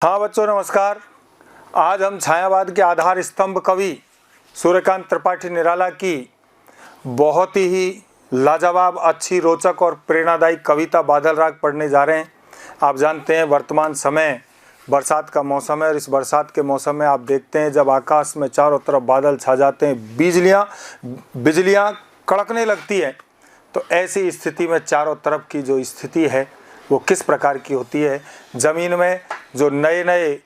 हाँ बच्चों नमस्कार। आज हम छायावाद के आधार स्तंभ कवि सूर्यकांत त्रिपाठी निराला की बहुत ही लाजवाब, अच्छी, रोचक और प्रेरणादायी कविता बादल राग पढ़ने जा रहे हैं। आप जानते हैं वर्तमान समय बरसात का मौसम है और इस बरसात के मौसम में आप देखते हैं जब आकाश में चारों तरफ बादल छा जाते हैं, बिजलियाँ कड़कने लगती है, तो ऐसी स्थिति में चारों तरफ की जो स्थिति है वो किस प्रकार की होती है। ज़मीन में जो नए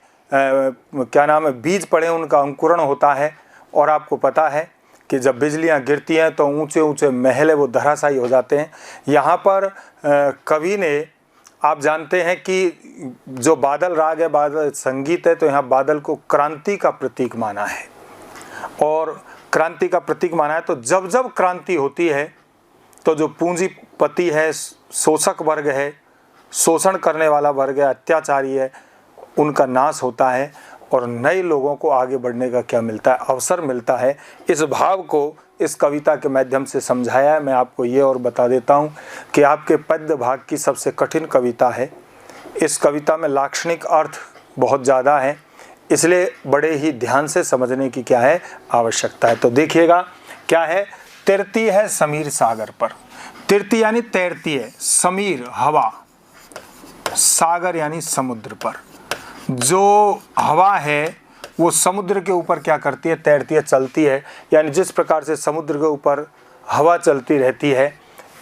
बीज पड़े उनका अंकुरण होता है और आपको पता है कि जब बिजलियां गिरती हैं तो ऊंचे ऊंचे महल वो धराशायी हो जाते हैं। यहाँ पर कवि ने, आप जानते हैं कि जो बादल राग है, बादल संगीत है, तो यहाँ बादल को क्रांति का प्रतीक माना है और क्रांति का प्रतीक माना है। तो जब जब क्रांति होती है तो जो पूंजीपति है, शोषक वर्ग है, शोषण करने वाला वर्ग है, अत्याचारी है, उनका नाश होता है और नए लोगों को आगे बढ़ने का क्या मिलता है, अवसर मिलता है। इस भाव को इस कविता के माध्यम से समझाया है। मैं आपको ये और बता देता हूँ कि आपके पद्य भाग की सबसे कठिन कविता है। इस कविता में लाक्षणिक अर्थ बहुत ज़्यादा है, इसलिए बड़े ही ध्यान से समझने की क्या है आवश्यकता है। तो देखिएगा क्या है। तैरती है समीर सागर पर। तैरती यानी तैरती है, समीर हवा, सागर यानी समुद्र पर। जो हवा है वो समुद्र के ऊपर क्या करती है, तैरती है, चलती है। यानी जिस प्रकार से समुद्र के ऊपर हवा चलती रहती है,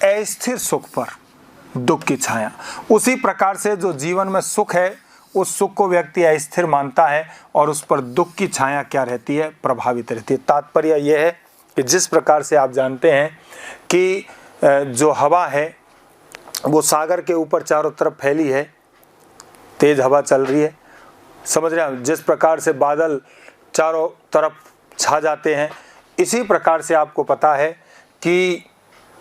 अस्थिर सुख पर दुख की छाया, उसी प्रकार से जो जीवन में सुख है उस सुख को व्यक्ति अस्थिर मानता है और उस पर दुख की छाया क्या रहती है, प्रभावित रहती है। तात्पर्य यह है कि जिस प्रकार से आप जानते हैं कि जो हवा है वो सागर के ऊपर चारों तरफ फैली है, तेज हवा चल रही है, समझ रहे हैं। जिस प्रकार से बादल चारों तरफ छा जाते हैं, इसी प्रकार से आपको पता है कि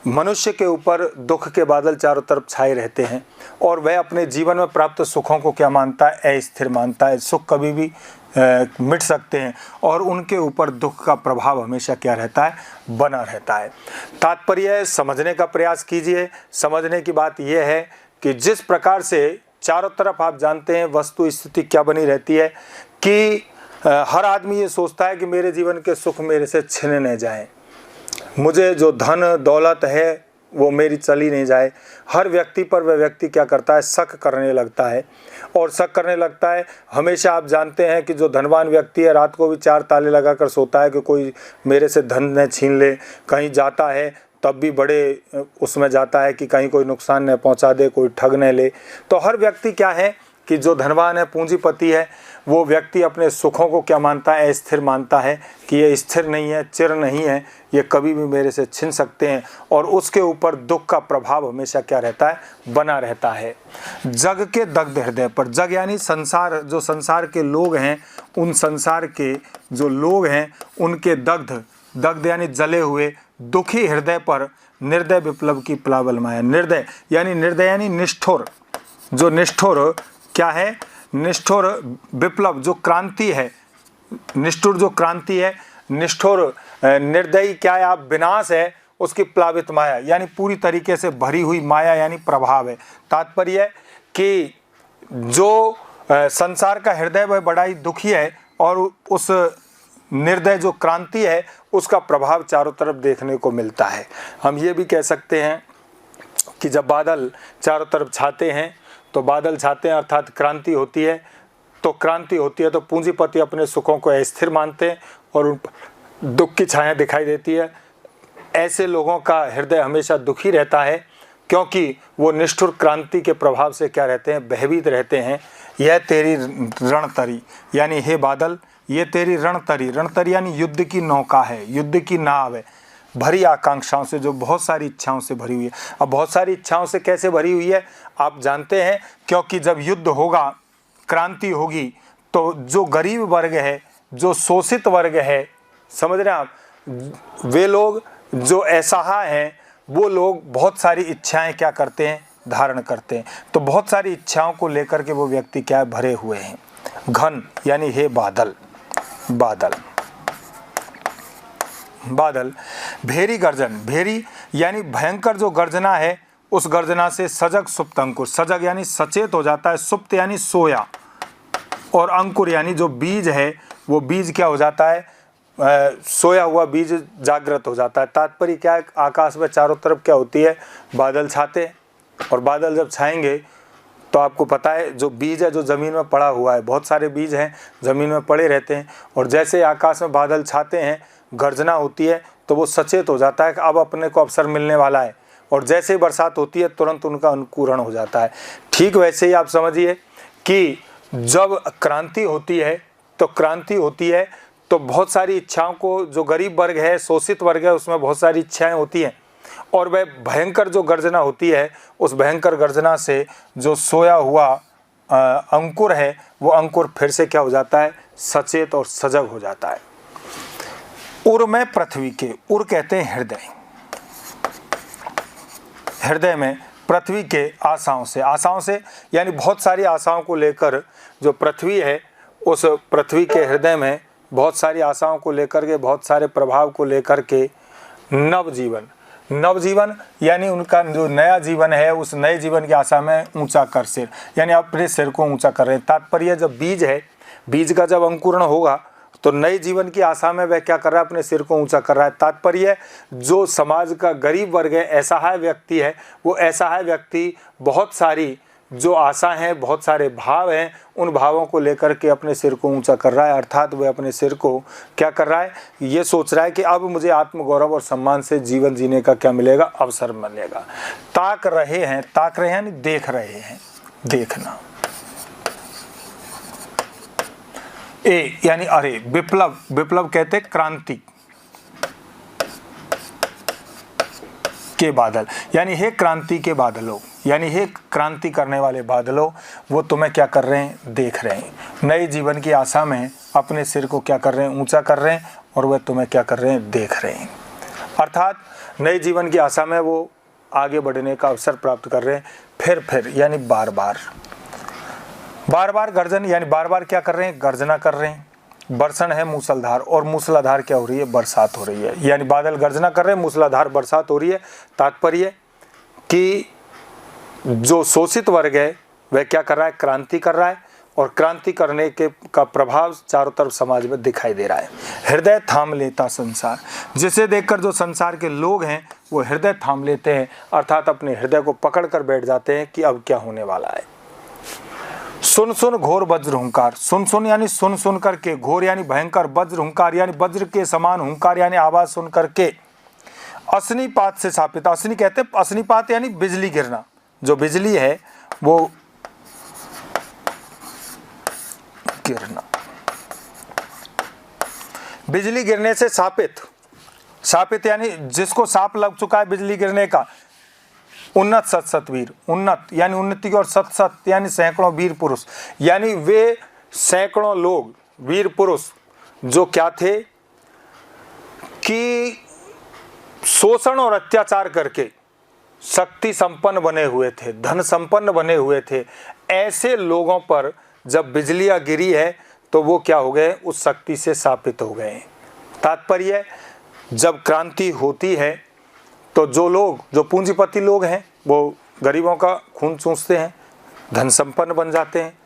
मनुष्य के ऊपर दुख के बादल चारों तरफ छाए रहते हैं और वह अपने जीवन में प्राप्त सुखों को क्या मानता है, अस्थिर मानता है। सुख कभी भी मिट सकते हैं और उनके ऊपर दुख का प्रभाव हमेशा क्या रहता है, बना रहता है। तात्पर्य समझने का प्रयास कीजिए। समझने की बात यह है कि जिस प्रकार से चारों तरफ आप जानते हैं वस्तु स्थिति क्या बनी रहती है कि हर आदमी ये सोचता है कि मेरे जीवन के सुख मेरे से छिन न जाएं, मुझे जो धन दौलत है वो मेरी चली नहीं जाए। हर व्यक्ति पर वह व्यक्ति क्या करता है, शक करने लगता है और शक करने लगता है। हमेशा आप जानते हैं कि जो धनवान व्यक्ति है रात को भी 4 ताले लगाकर सोता है कि कोई मेरे से धन न छीन ले। कहीं जाता है तब भी बड़े उसमें जाता है कि कहीं कोई नुकसान न पहुंचा दे, कोई ठग न ले। तो हर व्यक्ति क्या है कि जो धनवान है, पूंजीपति है, वो व्यक्ति अपने सुखों को क्या मानता है, स्थिर मानता है कि ये स्थिर नहीं है, चिर नहीं है, ये कभी भी मेरे से छिन सकते हैं और उसके ऊपर दुख का प्रभाव हमेशा क्या रहता है, बना रहता है। जग के दग्ध हृदय पर, जग यानी संसार, जो संसार के लोग हैं, उन संसार के जो लोग हैं उनके दग्ध यानी जले हुए दुखी हृदय पर निर्दय विप्लव की प्लावल माया। निर्दय यानी निष्ठुर, जो निष्ठुर क्या है, निष्ठुर विप्लव जो क्रांति है, निष्ठुर जो क्रांति है, निष्ठुर निर्दयी क्या है, आप विनाश है, उसकी प्लावित माया यानी पूरी तरीके से भरी हुई माया यानी प्रभाव है। तात्पर्य कि जो संसार का हृदय वह बड़ा ही दुखी है और उस निर्दय जो क्रांति है उसका प्रभाव चारों तरफ देखने को मिलता है। हम ये भी कह सकते हैं कि जब बादल चारों तरफ छाते हैं तो बादल छाते हैं अर्थात क्रांति होती है। तो क्रांति होती है तो पूंजीपति अपने सुखों को अस्थिर मानते हैं और उन पर दुख की छाया दिखाई देती है। ऐसे लोगों का हृदय हमेशा दुखी रहता है क्योंकि वो निष्ठुर क्रांति के प्रभाव से क्या रहते हैं, भयभीत रहते हैं। यह तेरी रणतरी यानी हे बादल, ये तेरी रणतरी यानी युद्ध की नौका है, युद्ध की नाव है, भरी आकांक्षाओं से, जो बहुत सारी इच्छाओं से भरी हुई है। अब बहुत सारी इच्छाओं से कैसे भरी हुई है आप जानते हैं, क्योंकि जब युद्ध होगा, क्रांति होगी, तो जो गरीब वर्ग है, जो शोषित वर्ग है, समझ रहे हैं आप, वे लोग जो असहाय हैं, वो लोग बहुत सारी इच्छाएं क्या करते हैं, धारण करते हैं। तो बहुत सारी इच्छाओं को लेकर के वो व्यक्ति क्या भरे हुए हैं। घन यानी हे बादल, बादल। भेरी गर्जन, भेरी यानी भयंकर जो गर्जना है, उस गर्जना से सजग सुप्त अंकुर, सजग यानी सचेत हो जाता है, सुप्त यानी सोया, और अंकुर यानी जो बीज है वो बीज क्या हो जाता है, सोया हुआ बीज जागृत हो जाता है। तात्पर्य क्या है, आकाश में चारों तरफ क्या होती है, बादल छाते हैं, और बादल जब छाएंगे तो आपको पता है जो बीज है जो ज़मीन में पड़ा हुआ है, बहुत सारे बीज हैं ज़मीन में पड़े रहते हैं, और जैसे आकाश में बादल छाते हैं, गर्जना होती है, तो वो सचेत हो जाता है कि अब अपने को अवसर मिलने वाला है, और जैसे ही बरसात होती है तुरंत उनका अंकुरण हो जाता है। ठीक वैसे ही आप समझिए कि जब क्रांति होती है तो बहुत सारी इच्छाओं को, जो गरीब वर्ग है, शोषित वर्ग है, उसमें बहुत सारी इच्छाएं होती हैं, और वह भयंकर जो गर्जना होती है, उस भयंकर गर्जना से जो सोया हुआ अंकुर है, वो अंकुर फिर से क्या हो जाता है, सचेत और सजग हो जाता है। उर में पृथ्वी के, उर कहते हैं हृदय, हृदय में पृथ्वी के आशाओं से यानी बहुत सारी आशाओं को लेकर जो पृथ्वी है, उस पृथ्वी के हृदय में बहुत सारी आशाओं को लेकर के, बहुत सारे प्रभाव को लेकर के नवजीवन यानी उनका जो नया जीवन है, उस नए जीवन की आशा में ऊंचा कर सिर, यानी अपने सिर को ऊंचा कर रहे हैं। तात्पर्य जब बीज है, बीज का जब अंकुरण होगा तो नए जीवन की आशा में वह क्या कर रहा है, अपने सिर को ऊंचा कर रहा है। तात्पर्य जो समाज का गरीब वर्ग है, असहाय व्यक्ति है, वो असहाय व्यक्ति बहुत सारी जो आशा है, बहुत सारे भाव हैं, उन भावों को लेकर के अपने सिर को ऊंचा कर रहा है। अर्थात वह अपने सिर को क्या कर रहा है, ये सोच रहा है कि अब मुझे आत्मगौरव और सम्मान से जीवन जीने का क्या मिलेगा, अवसर मिलेगा। ताक रहे हैं यानी देख रहे हैं, देखना। ए यानी अरे, विप्लव कहते क्रांति के बादल, यानी हे क्रांति के बादलों, यानी हे क्रांति करने वाले बादलों, वो तुम्हें क्या कर रहे हैं, देख रहे हैं। नए जीवन की आशा में अपने सिर को क्या कर रहे हैं, ऊंचा कर रहे हैं, और वह तुम्हें क्या कर रहे हैं, देख रहे हैं। अर्थात नए जीवन की आशा में वो आगे बढ़ने का अवसर प्राप्त कर रहे हैं। फिर यानी बार बार गर्जन, यानी बार बार क्या कर रहे हैं, गर्जना कर रहे हैं। बरसन है मूसलाधार, और मूसलाधार क्या हो रही है, बरसात हो रही है, यानी बादल गर्जना कर रहे हैं, मूसलाधार बरसात हो रही है। तात्पर्य कि जो शोषित वर्ग है वह क्या कर रहा है, क्रांति कर रहा है, और क्रांति करने के का प्रभाव चारों तरफ समाज में दिखाई दे रहा है। हृदय थाम लेता संसार, जिसे देखकर जो संसार के लोग हैं वो हृदय थाम लेते हैं, अर्थात अपने हृदय को पकड़ कर बैठ जाते हैं कि अब क्या होने वाला है। सुन घोर वज्र हुंकार, सुन यानी सुन करके, घोर यानी भयंकर, वज्र हुंकार यानी वज्र के समान, हुंकार यानी आवाज सुन करके, असनीपात से स्थापित, असनी कहते हैं, असनीपात यानी बिजली गिरना, जो बिजली है वो गिरना, बिजली गिरने से शापित यानी जिसको साप लग चुका है बिजली गिरने का। उन्नत सतवीर, उन्नत यानी उन्नति की, और सत यानी सैकड़ों वीर पुरुष, यानी वे सैकड़ों लोग वीर पुरुष जो क्या थे कि शोषण और अत्याचार करके शक्ति संपन्न बने हुए थे, धन संपन्न बने हुए थे। ऐसे लोगों पर जब बिजलियां गिरी है तो वो क्या हो गए, उस शक्ति से शापित हो गए। तात्पर्य जब क्रांति होती है तो जो पूंजीपति लोग हैं वो गरीबों का खून चूसते हैं, धन संपन्न बन जाते हैं,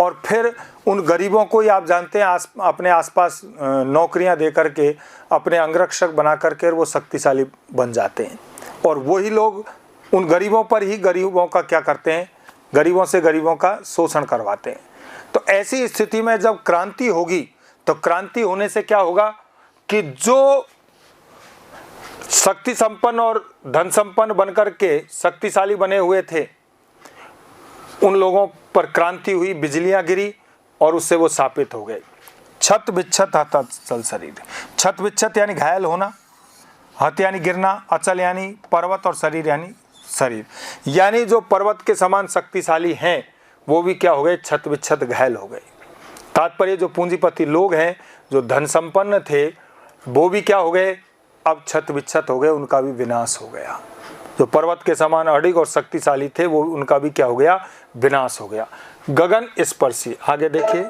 और फिर उन गरीबों को ही आप जानते हैं अपने आसपास नौकरियां दे करके, अपने अंगरक्षक बना करके वो शक्तिशाली बन जाते हैं, और वही लोग उन गरीबों पर ही गरीबों का क्या करते हैं, गरीबों से गरीबों का शोषण करवाते हैं। तो ऐसी स्थिति में जब क्रांति होगी तो क्रांति होने से क्या होगा कि जो शक्ति संपन्न और धन संपन्न बनकर के शक्तिशाली बने हुए थे, उन लोगों पर क्रांति हुई, बिजलियां गिरी और उससे वो शापित हो गए। छत विच्छत हत चल शरीर, छत विच्छत यानी घायल होना, हत यानी गिरना, अचल यानी पर्वत, और शरीर यानी शरीर, यानी जो पर्वत के समान शक्तिशाली हैं वो भी क्या हो गए, छत विच्छत घायल हो गए। तात्पर्य जो पूंजीपति लोग हैं, जो धन संपन्न थे, वो भी क्या हो गए, अब छत विच्छत हो गए, उनका भी विनाश हो गया। जो पर्वत के समान अडिग और शक्तिशाली थे वो उनका भी क्या हो गया, विनाश हो गया। गगन स्पर्शी, आगे देखिए,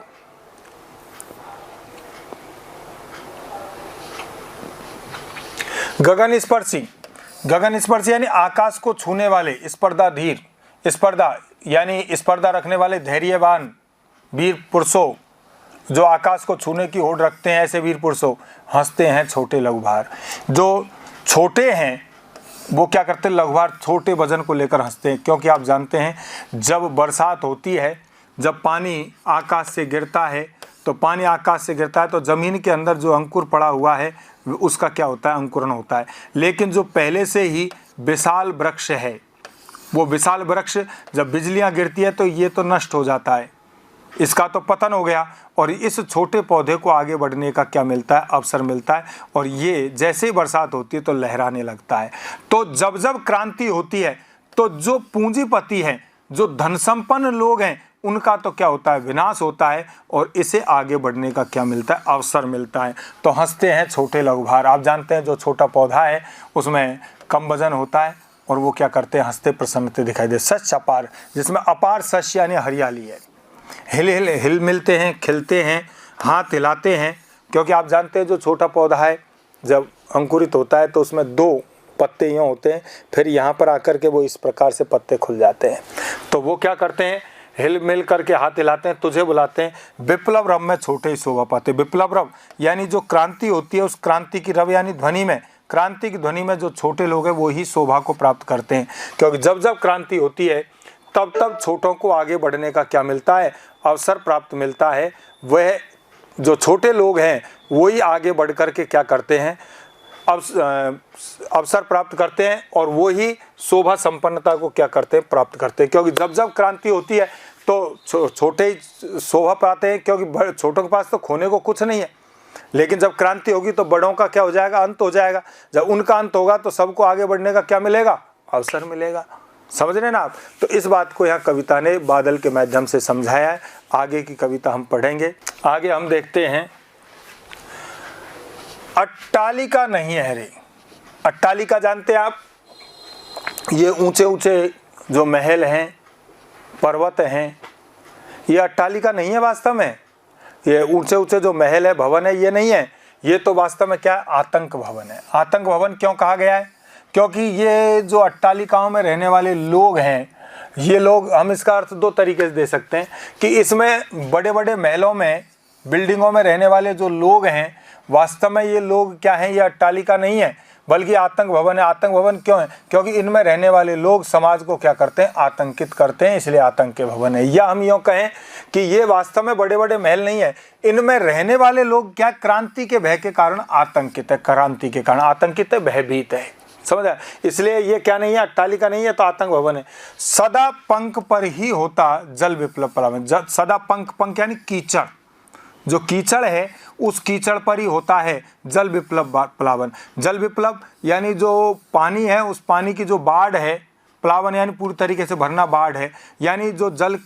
गगन स्पर्शी यानी आकाश को छूने वाले, स्पर्धाधीर, स्पर्धा यानी स्पर्धा रखने वाले, धैर्यवान, वीर पुरुषों जो आकाश को छूने की होड़ रखते हैं, ऐसे वीर पुरुषों हंसते हैं छोटे लघुभार। जो छोटे हैं वो क्या करते हैं, लघुभार छोटे वजन को लेकर हंसते हैं। क्योंकि आप जानते हैं जब बरसात होती है, जब पानी आकाश से गिरता है, तो पानी आकाश से गिरता है तो ज़मीन के अंदर जो अंकुर पड़ा हुआ है उसका क्या होता है, अंकुरण होता है। लेकिन जो पहले से ही विशाल वृक्ष है, वो विशाल वृक्ष जब बिजलियां गिरती है तो ये तो नष्ट हो जाता है, इसका तो पतन हो गया। और इस छोटे पौधे को आगे बढ़ने का क्या मिलता है, अवसर मिलता है। और ये जैसे ही बरसात होती है तो लहराने लगता है। तो जब जब क्रांति होती है तो जो पूंजीपति हैं, जो धन संपन्न लोग हैं, उनका तो क्या होता है, विनाश होता है। और इसे आगे बढ़ने का क्या मिलता है, अवसर मिलता है। तो हंसते हैं छोटे लघुभार। आप जानते हैं जो छोटा पौधा है उसमें कम वजन होता है और वो क्या करते हैं, हंसते प्रसन्नते दिखाई दे। सच अपार, जिसमें अपार सच यानी हरियाली है। हिल मिलते हैं, खिलते हैं, हाथ हिलाते हैं। क्योंकि आप जानते हैं जो छोटा पौधा है जब अंकुरित होता है तो उसमें 2 पत्ते यूँ होते हैं, फिर यहाँ पर आकर के वो इस प्रकार से पत्ते खुल जाते हैं। तो वो क्या करते हैं, हिल मिल करके हाथ हिलाते हैं, तुझे बुलाते हैं। विप्लव रव में छोटे ही शोभा पाते। विप्लव रव यानी जो क्रांति होती है, उस क्रांति की रव यानी ध्वनि में, क्रांति की ध्वनि में जो छोटे लोग हैं वो ही शोभा को प्राप्त करते हैं। क्योंकि जब जब क्रांति होती है तब तब छोटों को आगे बढ़ने का क्या मिलता है, अवसर प्राप्त मिलता है। वह जो छोटे लोग हैं वही आगे बढ़ कर के क्या करते हैं, अवसर प्राप्त करते हैं और वो ही शोभा संपन्नता को क्या करते हैं, प्राप्त करते हैं। क्योंकि जब जब क्रांति होती है तो छोटे ही शोभा पाते हैं, क्योंकि छोटों के पास तो खोने को कुछ नहीं है। लेकिन जब क्रांति होगी तो बड़ों का क्या हो जाएगा, अंत हो जाएगा। जब उनका अंत होगा तो सबको आगे बढ़ने का क्या मिलेगा, अवसर मिलेगा। समझ रहे ना आप। तो इस बात को यहाँ कविता ने बादल के माध्यम से समझाया है। आगे की कविता हम पढ़ेंगे। आगे हम देखते हैं, अट्टालिका नहीं है रे। अट्टालिका जानते हैं आप, ये ऊंचे ऊंचे जो महल हैं, पर्वत हैं, ये अट्टालिका नहीं है वास्तव में। ये ऊंचे ऊंचे जो महल है, भवन है, ये नहीं है। ये तो वास्तव में क्या है, आतंक भवन है। आतंक भवन क्यों कहा गया है, क्योंकि ये जो अट्टालिकाओं में रहने वाले लोग हैं, ये लोग, हम इसका अर्थ 2 तरीके से दे सकते हैं कि इसमें बड़े बड़े महलों में, बिल्डिंगों में रहने वाले जो लोग हैं, वास्तव में ये लोग क्या हैं, ये अट्टालिका नहीं है बल्कि आतंक भवन है। आतंक भवन क्यों है, क्योंकि इनमें रहने वाले लोग समाज को क्या करते हैं, आतंकित करते हैं, इसलिए आतंक के भवन है। या हम यूँ कहें कि ये वास्तव में बड़े बड़े महल नहीं है, इनमें रहने वाले लोग क्या क्रांति के भय के कारण आतंकित है, क्रांति के कारण आतंकित है, भयभीत है। समझा, इसलिए ये क्या नहीं है, अट्टालिका नहीं है, तो आतंक भवन है। सदा पंख पर ही होता जल विप्लव प्लावन। सदा पंख, पंख यानी कीचड़, जो कीचड़ है उस कीचड़ पर ही होता है जल विप्लव प्लावन। जल विप्लव यानी जो पानी है, उस पानी की जो बाढ़ है, प्लावन यानी पूरी तरीके से भरना, बाढ़ है यानी जो जल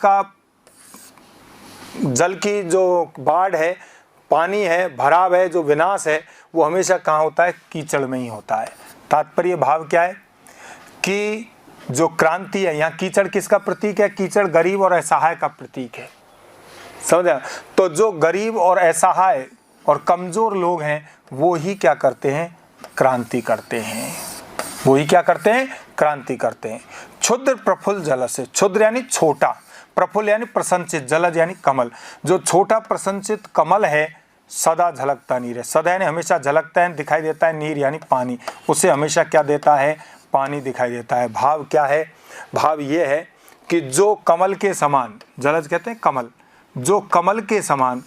की जो बाढ़ है, पानी है, भराव है, जो विनाश है, वो हमेशा कहाँ होता है, कीचड़ में ही होता है। तात्पर्य भाव क्या है कि जो क्रांति है, यहाँ कीचड़ किसका प्रतीक है, कीचड़ गरीब और असहाय का प्रतीक है। समझा। तो जो गरीब और असहाय और कमजोर लोग हैं वो ही क्या करते हैं, क्रांति करते हैं। वो ही क्या करते हैं, क्रांति करते हैं। क्षुद्र प्रफुल्ल जल से, क्षुद्र यानी छोटा, प्रफुल्ल यानी प्रसन्नचित, जलज यानी कमल। जो छोटा प्रसन्नचित कमल है, सदा झलकता नीर है। सदा यानी हमेशा झलकता है, दिखाई देता है। नीर यानी पानी, उसे हमेशा क्या देता है, पानी दिखाई देता है। भाव क्या है, भाव ये है कि जो कमल के समान, जलज कहते हैं कमल, जो कमल के समान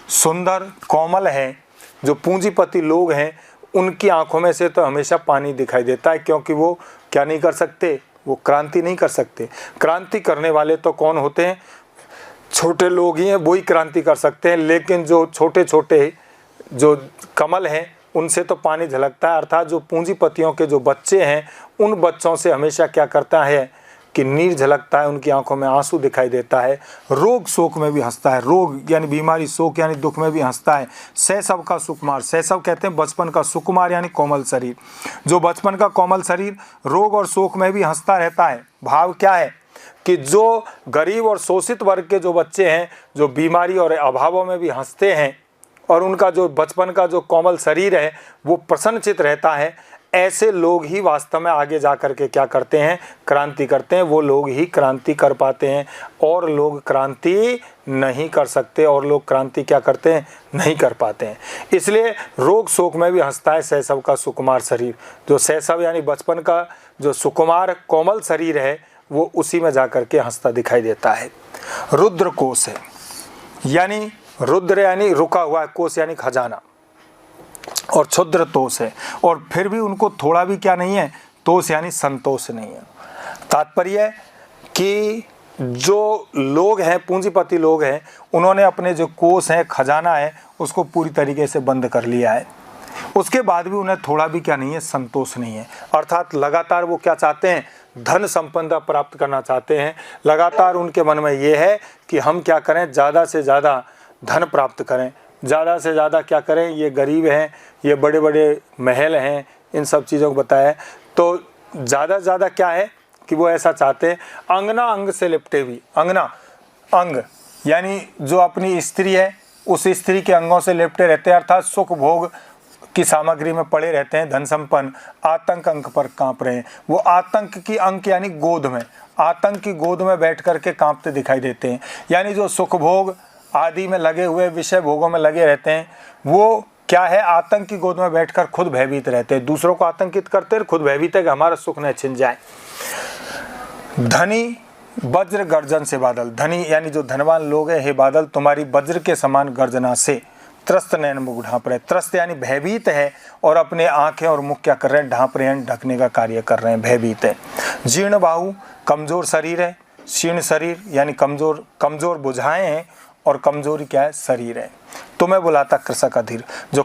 सुंदर कोमल है, जो पूंजीपति लोग हैं, उनकी आंखों में से तो हमेशा पानी दिखाई देता है। क्योंकि वो क्या नहीं कर सकते, वो क्रांति नहीं कर सकते। क्रांति करने वाले तो कौन होते हैं, छोटे लोग ही हैं, वही क्रांति कर सकते हैं। लेकिन जो छोटे छोटे जो कमल हैं उनसे तो पानी झलकता है। अर्थात जो पूंजीपतियों के जो बच्चे हैं, उन बच्चों से हमेशा क्या करता है कि नीर झलकता है, उनकी आंखों में आंसू दिखाई देता है। रोग शोक में भी हंसता है, रोग यानी बीमारी, शोक यानी दुख में भी हंसता है। शैशव का सुकुमार, शैशव कहते हैं बचपन का, सुकुमार यानी कोमल शरीर। जो बचपन का कोमल शरीर रोग और शोक में भी हंसता रहता है। भाव क्या है कि जो गरीब और शोषित वर्ग के जो बच्चे हैं, जो बीमारी और अभावों में भी हंसते हैं और उनका जो बचपन का जो कोमल शरीर है वो प्रसन्नचित रहता है, ऐसे लोग ही वास्तव में आगे जा कर के क्या करते हैं, क्रांति करते हैं। वो लोग ही क्रांति कर पाते हैं और लोग क्रांति नहीं कर सकते और लोग क्रांति क्या करते हैं, नहीं कर पाते हैं। इसलिए रोग शोक में भी हंसता है शैशव का सुकुमार शरीर। जो शैशव यानी बचपन का जो सुकुमार कोमल शरीर है वो उसी में जाकर के हंसता दिखाई देता है। रुद्र कोश है, यानी रुद्र यानी रुका हुआ, कोश यानी खजाना, और क्षुद्र तोष है, और फिर भी उनको थोड़ा भी क्या नहीं है, तोष यानी संतोष नहीं है। तात्पर्य है कि जो लोग हैं, पूंजीपति लोग हैं, उन्होंने अपने जो कोष है, खजाना है, उसको पूरी तरीके से बंद कर लिया है। उसके बाद भी उन्हें थोड़ा भी क्या नहीं है, संतोष नहीं है। अर्थात लगातार वो क्या चाहते हैं, धन संपदा प्राप्त करना चाहते हैं। लगातार उनके मन में ये है कि हम क्या करें, ज़्यादा से ज़्यादा धन प्राप्त करें, ज़्यादा से ज़्यादा क्या करें, ये गरीब हैं, ये बड़े बड़े महल हैं, इन सब चीज़ों को बताया। तो ज़्यादा से ज़्यादा क्या है कि वो ऐसा चाहते हैं। अंगना अंग से लिपटे हुई, अंगना अंग यानी जो अपनी स्त्री है उस स्त्री के अंगों से लिपटे रहते हैं, अर्थात सुख भोग की सामग्री में पड़े रहते हैं, धन संपन्न। आतंक अंक पर कांप रहे हैं, वो आतंक की अंक यानी गोद में, आतंक की गोद में बैठ करके कांपते दिखाई देते हैं। यानी जो सुख भोग आदि में लगे हुए, विषय भोगों में लगे रहते हैं, वो क्या है, आतंक की गोद में बैठकर खुद भयभीत रहते हैं, दूसरों को आतंकित करते हैं, खुद भयभीत है कि हमारा सुख न छिन जाए। धनी वज्र गर्जन से बादल, धनी यानी जो धनवान लोग हैं, हे बादल तुम्हारी वज्र के समान गर्जना से त्रस्त नयन मुख ढांप रहे। त्रस्त यानी भयभीत है, और अपने आंखें और मुख क्या कर रहे हैं, ढांप रहे हैं, ढकने का कार्य कर रहे हैं, भयभीत है। जीर्ण बाहु, कमजोर शरीर है, क्षीण शरीर यानी कमजोर, कमजोर बुझाएं हैं, और कमजोरी क्या है, शरीर है। तुम्हें बुलाता कृषक अधीर, जो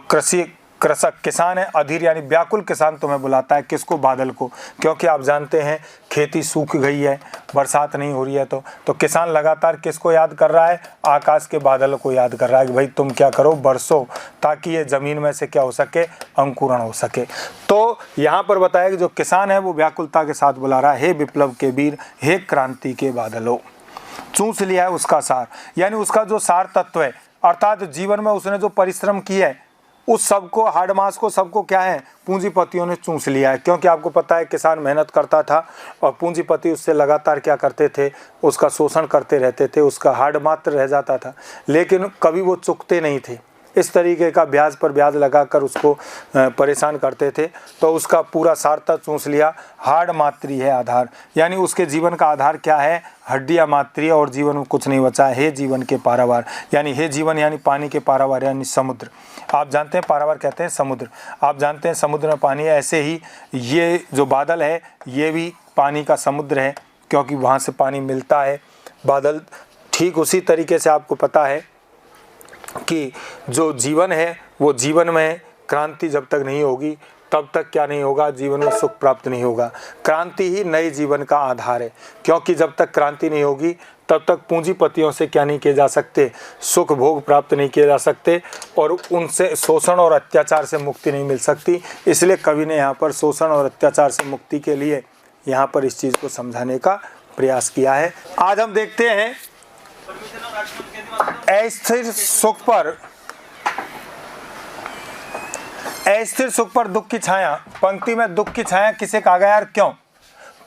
कृषक किसान है, अधीर यानी व्याकुल किसान तुम्हें बुलाता है। किसको, बादल को, क्योंकि आप जानते हैं खेती सूख गई है, बरसात नहीं हो रही है, तो किसान लगातार किसको याद कर रहा है, आकाश के बादल को याद कर रहा है कि भाई तुम क्या करो, बरसो, ताकि ये जमीन में से क्या हो सके, अंकुरण हो सके। तो यहाँ पर बताया कि जो किसान है वो व्याकुलता के साथ बुला रहा है, हे विप्लव के वीर, हे क्रांति के बादलों। चूस लिया है उसका सार, यानी उसका जो सार तत्व है, अर्थात जीवन में उसने जो परिश्रम किया है उस सबको, हार्ड मास को, सबको क्या है, पूंजीपतियों ने चूस लिया है। क्योंकि आपको पता है किसान मेहनत करता था और पूंजीपति उससे लगातार क्या करते थे, उसका शोषण करते रहते थे, उसका हार्ड मात्र रह जाता था, लेकिन कभी वो चुकते नहीं थे। इस तरीके का ब्याज पर ब्याज लगाकर उसको परेशान करते थे, तो उसका पूरा सार्थक चूस लिया। हार्ड मात्री है आधार, यानी उसके जीवन का आधार क्या है, हड्डियाँ मात्री, और जीवन में कुछ नहीं बचा। हे जीवन के पारावार, यानी हे जीवन यानी पानी के पारावार यानी समुद्र। आप जानते हैं पारावार कहते हैं समुद्र, आप जानते हैं समुद्र में पानी है, ऐसे ही ये जो बादल है ये भी पानी का समुद्र है, क्योंकि वहाँ से पानी मिलता है। बादल ठीक उसी तरीके से आपको पता है कि जो जीवन है वो जीवन में क्रांति जब तक नहीं होगी तब तक क्या नहीं होगा, जीवन में सुख प्राप्त नहीं होगा। क्रांति ही नए जीवन का आधार है, क्योंकि जब तक क्रांति नहीं होगी तब तक पूंजीपतियों से क्या नहीं किए जा सकते, सुख भोग प्राप्त नहीं किए जा सकते, और उनसे शोषण और अत्याचार से मुक्ति नहीं मिल सकती। इसलिए कवि ने यहाँ पर शोषण और अत्याचार से मुक्ति के लिए यहाँ पर इस चीज़ को समझाने का प्रयास किया है। आज हम देखते हैं अस्थिर सुख पर दुख की छाया। पंक्ति में दुख की छाया किसे कहा गया यार, क्यों?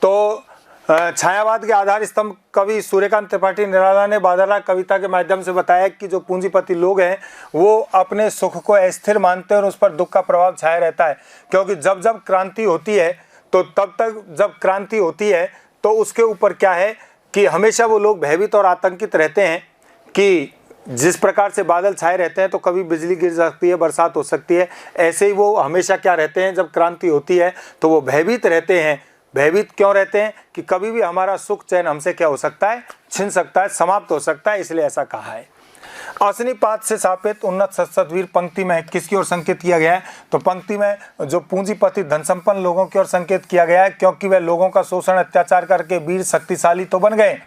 तो छायावाद के आधार स्तंभ कवि सूर्यकांत त्रिपाठी निराला ने बादलरा कविता के माध्यम से बताया कि जो पूंजीपति लोग हैं वो अपने सुख को अस्थिर मानते हैं और उस पर दुख का प्रभाव छाया रहता है। क्योंकि जब जब क्रांति होती है तो तब तक जब क्रांति होती है तो उसके ऊपर क्या है कि हमेशा वो लोग भयभीत और आतंकित रहते हैं कि जिस प्रकार से बादल छाए रहते हैं तो कभी बिजली गिर सकती है, बरसात हो सकती है, ऐसे ही वो हमेशा क्या रहते हैं, जब क्रांति होती है तो वो भयभीत रहते हैं। भयभीत क्यों रहते हैं कि कभी भी हमारा सुख चैन हमसे क्या हो सकता है, छिन सकता है, समाप्त हो सकता है, इसलिए ऐसा कहा है। असनिपात से सापेत उन्नत सत्सवीर पंक्ति में किसकी ओर संकेत किया गया है, तो पंक्ति में जो पूंजीपति धन संपन्न लोगों की ओर संकेत किया गया है, क्योंकि वे लोगों का शोषण अत्याचार करके वीर शक्तिशाली तो बन गए,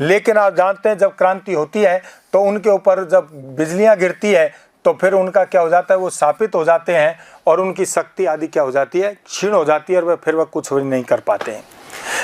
लेकिन आप जानते हैं जब क्रांति होती है तो उनके ऊपर जब बिजलियां गिरती है तो फिर उनका क्या हो जाता है, वो शापित हो जाते हैं और उनकी शक्ति आदि क्या हो जाती है, क्षीण हो जाती है, और फिर वह कुछ नहीं कर पाते हैं।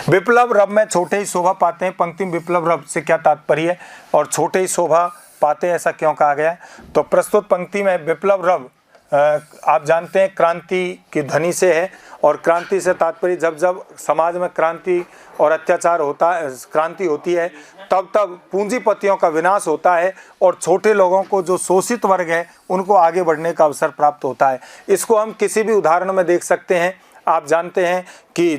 विप्लव रब में छोटे ही शोभा पाते हैं। पंक्ति में विप्लव रब से क्या तात्पर्य है और छोटे ही शोभा पाते हैं ऐसा क्यों कहा गया है, तो प्रस्तुत पंक्ति में विप्लव रब आप जानते हैं क्रांति की ध्वनि से है, और क्रांति से तात्पर्य जब जब समाज में क्रांति और अत्याचार होता है, क्रांति होती है, तब तब पूंजीपतियों का विनाश होता है और छोटे लोगों को, जो शोषित वर्ग है, उनको आगे बढ़ने का अवसर प्राप्त होता है। इसको हम किसी भी उदाहरण में देख सकते हैं। आप जानते हैं कि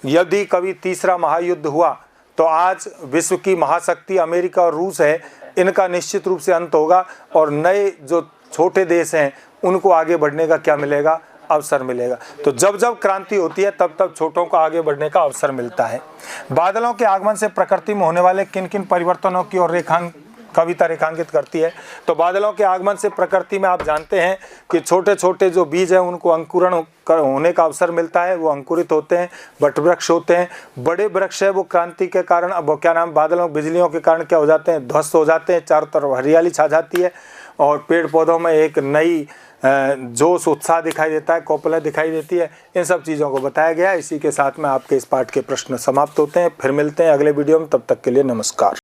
यदि कभी तीसरा महायुद्ध हुआ तो आज विश्व की महाशक्ति अमेरिका और रूस है, इनका निश्चित रूप से अंत होगा और नए जो छोटे देश हैं उनको आगे बढ़ने का क्या मिलेगा, अवसर मिलेगा। तो जब जब क्रांति होती है तब तब छोटों को आगे बढ़ने का अवसर मिलता है। बादलों के आगमन से प्रकृति में होने वाले किन किन परिवर्तनों की ओर कविता रेखांकित करती है? तो बादलों के आगमन से प्रकृति में आप जानते हैं कि छोटे छोटे जो बीज हैं उनको अंकुरण होने का अवसर मिलता है, वो अंकुरित होते हैं, वट वृक्ष होते हैं। बड़े वृक्ष है वो क्रांति के कारण, अब बादलों बिजलियों के कारण क्या हो जाते हैं, ध्वस्त हो जाते हैं, चारों तरफ हरियाली छा जाती है और पेड़ पौधों में एक नई जोश उत्साह दिखाई देता है, कोपलें दिखाई देती है। इन सब चीज़ों को बताया गया। इसी के साथ में आपके इस पाठ के प्रश्न समाप्त होते हैं। फिर मिलते हैं अगले वीडियो में, तब तक के लिए नमस्कार।